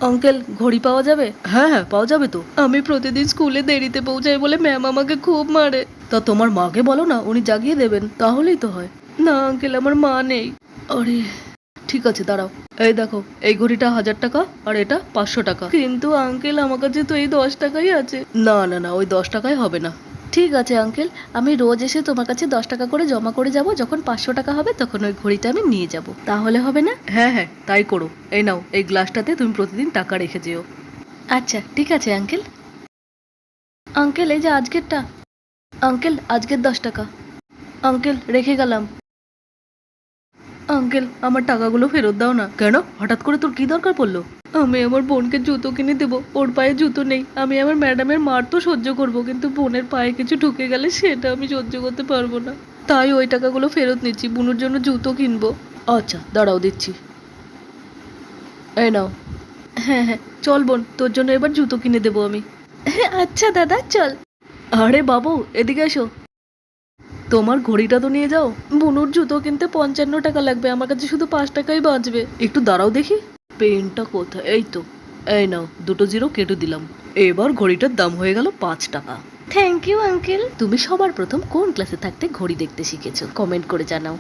Uncle ঘড়ি পাওয়া যাবে? হ্যাঁ হ্যাঁ পাওয়া যাবে তো। আমি প্রতিদিন স্কুলে দেরিতে পৌঁছাই বলে ম্যাম আমাকে খুব মারে। তা তোমার মাকে বলো না, উনি জাগিয়ে দেবেন, তাহলেই তো হয়। না আঙ্কেল, আমার মা নেই। আরে ঠিক আছে দাঁড়াও, এই দেখো এই ঘড়িটা 1000 টাকা আর এটা 500 টাকা। কিন্তু আঙ্কেল আমার কাছে তো এই 10 টাকাই আছে। না না না, ওই 10 টাকায় হবে না। ঠিক আছে আঙ্কেল, আমি রোজ এসে তোমার কাছে 10 টাকা করে জমা করে যাব, যখন 500 টাকা হবে তখন ওই ঘড়িটা আমি নিয়ে যাব, তাহলে হবে না? হ্যাঁ হ্যাঁ তাই করো। এই নাও, এই গ্লাসটাতে তুমি প্রতিদিন টাকা রেখে যেও। আচ্ছা ঠিক আছে আঙ্কেল। আঙ্কেল এই যে আজকেরটা। আঙ্কেল আজকের 10 টাকা। আঙ্কেল রেখে গেলাম। আঙ্কেল আমার টাকাগুলো ফেরত দাও না। কেন, হঠাৎ করে তোর কি দরকার পড়লো? আমি আমার বোনকে জুতো কিনে দেবো, ওর পায়ে জুতো নেই। আমি আমার ম্যাডামের মার তো সহ্য করবো, কিন্তু বোনের পায়ে কিছু ঢুকে গেলে সেটা আমি সহ্য করতে পারবো না। তাই ওই টাকাগুলো ফেরত নিচ্ছি, বুনুর জন্য জুতো কিনবো। আচ্ছা দাঁড়াও দিচ্ছি। এই নাও। হ্যাঁ হ্যাঁ চল বোন, তোর জন্য এবার জুতো কিনে দেবো আমি। হ্যাঁ আচ্ছা দাদা চল। আরে বাবু এদিকে এসো। তোমার ঘড়িটা তো নিয়ে যাও। বুনুর জুতো কিনতে 55 টাকা লাগবে, আমার কাছে শুধু 5 টাকাই বাঁচবে। একটু দাঁড়াও দেখি, পেনটা কোথায়? এই তো। এই নাও, দুটো জিরো কেটে দিলাম। এবার ঘড়িটার দাম হয়ে গেল 5 টাকা। Thank you uncle. তুমি সবার প্রথম কোন ক্লাসে থাকতে ঘড়ি দেখতে শিখেছো? কমেন্ট করে জানাও।